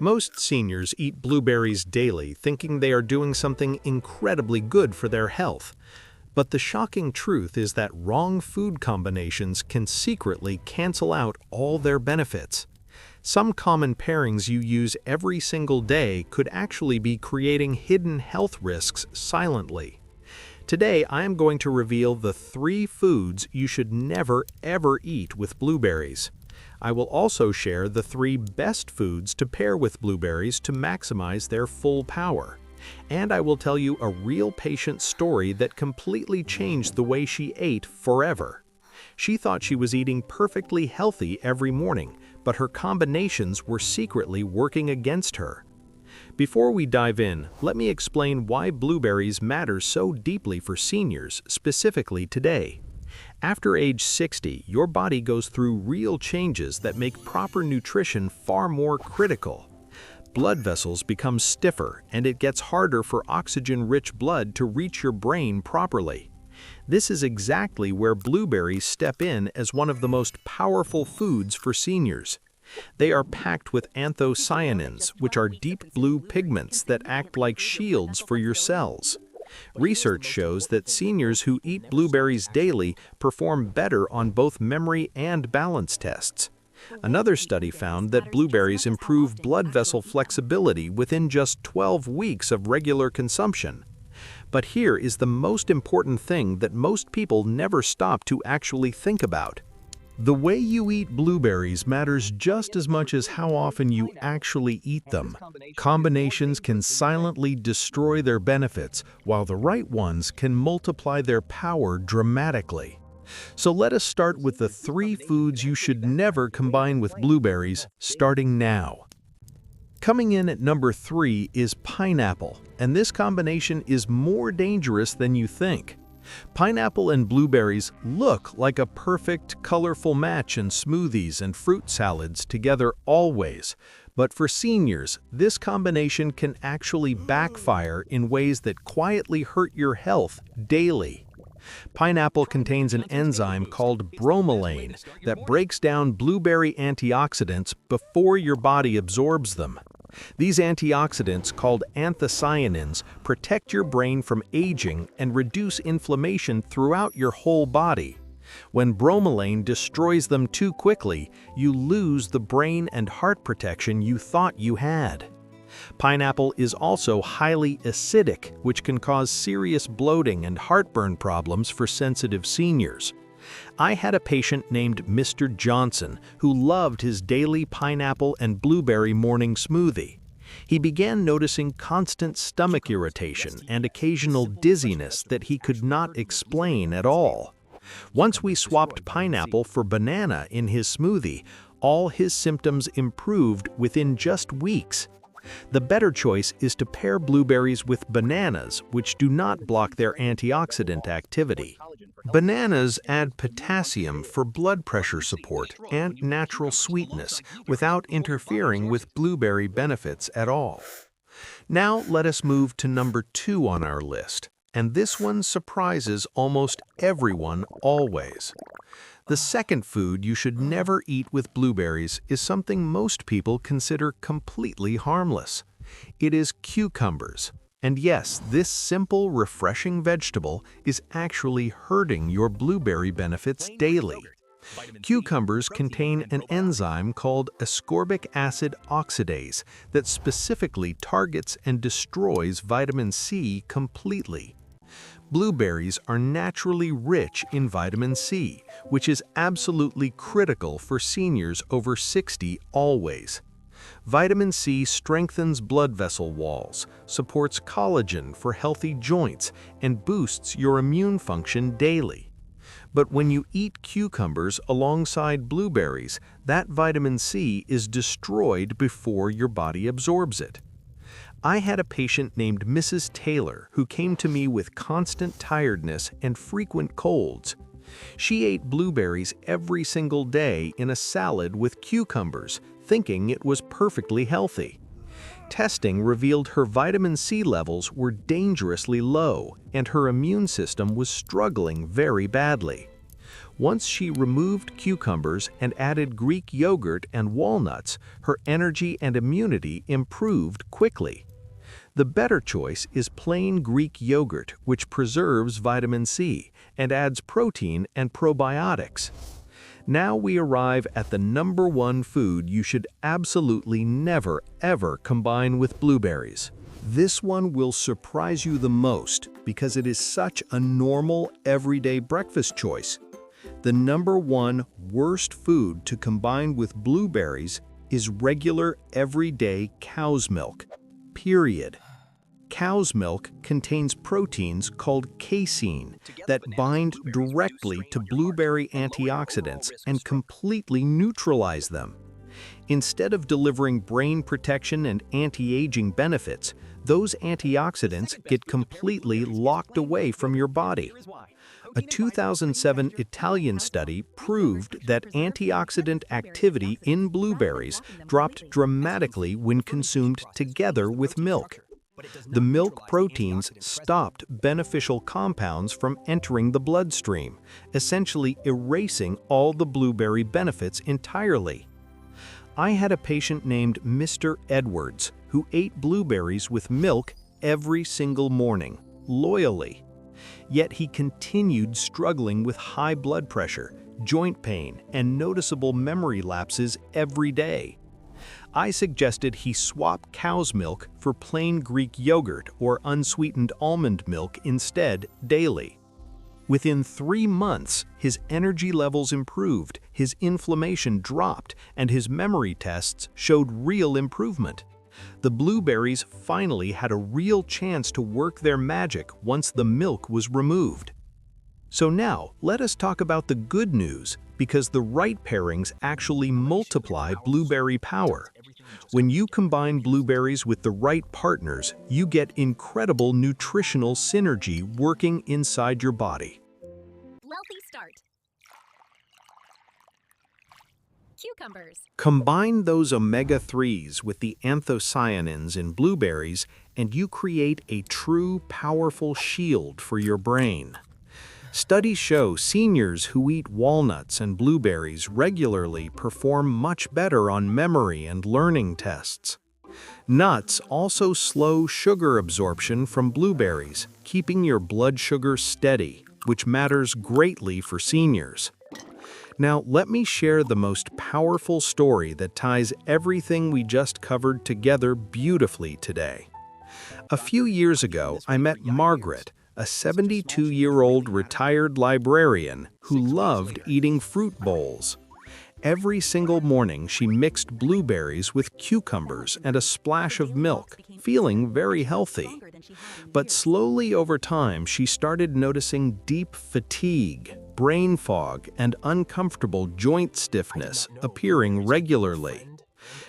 Most seniors eat blueberries daily, thinking they are doing something incredibly good for their health. But the shocking truth is that wrong food combinations can secretly cancel out all their benefits. Some common pairings you use every single day could actually be creating hidden health risks silently. Today, I am going to reveal the 3 foods you should never ever eat with blueberries. I will also share the 3 best foods to pair with blueberries to maximize their full power. And I will tell you a real patient story that completely changed the way she ate forever. She thought she was eating perfectly healthy every morning, but her combinations were secretly working against her. Before we dive in, let me explain why blueberries matter so deeply for seniors, specifically today. After age 60, your body goes through real changes that make proper nutrition far more critical. Blood vessels become stiffer, and it gets harder for oxygen-rich blood to reach your brain properly. This is exactly where blueberries step in as one of the most powerful foods for seniors. They are packed with anthocyanins, which are deep blue pigments that act like shields for your cells. Research shows that seniors who eat blueberries daily perform better on both memory and balance tests. Another study found that blueberries improve blood vessel flexibility within just 12 weeks of regular consumption. But here is the most important thing that most people never stop to actually think about. The way you eat blueberries matters just as much as how often you actually eat them. Combinations can silently destroy their benefits, while the right ones can multiply their power dramatically. So let us start with the 3 foods you should never combine with blueberries, starting now. Coming in at number 3 is pineapple, and this combination is more dangerous than you think. Pineapple and blueberries look like a perfect, colorful match in smoothies and fruit salads together always. But for seniors, this combination can actually backfire in ways that quietly hurt your health daily. Pineapple contains an enzyme called bromelain that breaks down blueberry antioxidants before your body absorbs them. These antioxidants, called anthocyanins, protect your brain from aging and reduce inflammation throughout your whole body. When bromelain destroys them too quickly, you lose the brain and heart protection you thought you had. Pineapple is also highly acidic, which can cause serious bloating and heartburn problems for sensitive seniors. I had a patient named Mr. Johnson who loved his daily pineapple and blueberry morning smoothie. He began noticing constant stomach irritation and occasional dizziness that he could not explain at all. Once we swapped pineapple for banana in his smoothie, all his symptoms improved within just weeks. The better choice is to pair blueberries with bananas, which do not block their antioxidant activity. Bananas add potassium for blood pressure support and natural sweetness without interfering with blueberry benefits at all. Now let us move to number 2 on our list, and this one surprises almost everyone always. The second food you should never eat with blueberries is something most people consider completely harmless. It is cucumbers. And yes, this simple, refreshing vegetable is actually hurting your blueberry benefits daily. Cucumbers contain an enzyme called ascorbic acid oxidase that specifically targets and destroys vitamin C completely. Blueberries are naturally rich in vitamin C, which is absolutely critical for seniors over 60 always. Vitamin C strengthens blood vessel walls, supports collagen for healthy joints, and boosts your immune function daily. But when you eat cucumbers alongside blueberries, that vitamin C is destroyed before your body absorbs it. I had a patient named Mrs. Taylor who came to me with constant tiredness and frequent colds. She ate blueberries every single day in a salad with cucumbers, thinking it was perfectly healthy. Testing revealed her vitamin C levels were dangerously low, and her immune system was struggling very badly. Once she removed cucumbers and added Greek yogurt and walnuts, her energy and immunity improved quickly. The better choice is plain Greek yogurt, which preserves vitamin C and adds protein and probiotics. Now we arrive at the number one food you should absolutely never, ever combine with blueberries. This one will surprise you the most because it is such a normal, everyday breakfast choice. The number one worst food to combine with blueberries is regular, everyday cow's milk. Period. Cow's milk contains proteins called casein that bind directly to blueberry antioxidants and completely neutralize them. Instead of delivering brain protection and anti-aging benefits, those antioxidants get completely locked away from your body. A 2007 Italian study proved that antioxidant activity in blueberries dropped dramatically when consumed together with milk. The milk proteins stopped beneficial compounds from entering the bloodstream, essentially erasing all the blueberry benefits entirely. I had a patient named Mr. Edwards who ate blueberries with milk every single morning, loyally. Yet he continued struggling with high blood pressure, joint pain, and noticeable memory lapses every day. I suggested he swap cow's milk for plain Greek yogurt or unsweetened almond milk instead daily. Within 3 months, his energy levels improved, his inflammation dropped, and his memory tests showed real improvement. The blueberries finally had a real chance to work their magic once the milk was removed. So now, let us talk about the good news, because the right pairings actually multiply blueberry power. When you combine blueberries with the right partners, you get incredible nutritional synergy working inside your body. Wealthy start. Cucumbers. Combine those omega-3s with the anthocyanins in blueberries, and you create a true, powerful shield for your brain. Studies show seniors who eat walnuts and blueberries regularly perform much better on memory and learning tests. Nuts also slow sugar absorption from blueberries, keeping your blood sugar steady, which matters greatly for seniors. Now, let me share the most powerful story that ties everything we just covered together beautifully today. A few years ago, I met Margaret, a 72-year-old retired librarian who loved eating fruit bowls. Every single morning, she mixed blueberries with cucumbers and a splash of milk, feeling very healthy. But slowly over time, she started noticing deep fatigue, brain fog, and uncomfortable joint stiffness appearing regularly.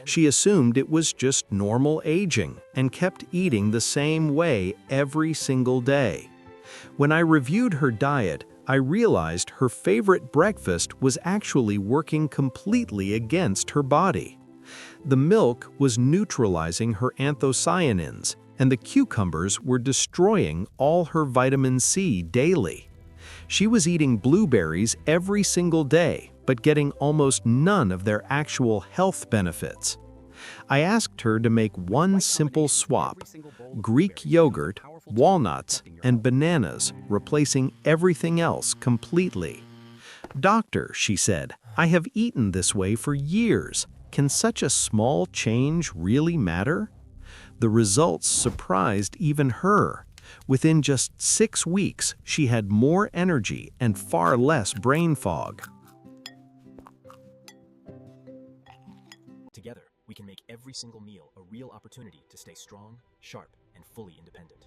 She assumed it was just normal aging and kept eating the same way every single day. When I reviewed her diet, I realized her favorite breakfast was actually working completely against her body. The milk was neutralizing her anthocyanins, and the cucumbers were destroying all her vitamin C daily. She was eating blueberries every single day, but getting almost none of their actual health benefits. I asked her to make one simple swap: Greek yogurt, walnuts, and bananas, replacing everything else completely. "Doctor," she said, "I have eaten this way for years. Can such a small change really matter?" The results surprised even her. Within just 6 weeks, she had more energy and far less brain fog. Together, we can make every single meal a real opportunity to stay strong, sharp, and fully independent.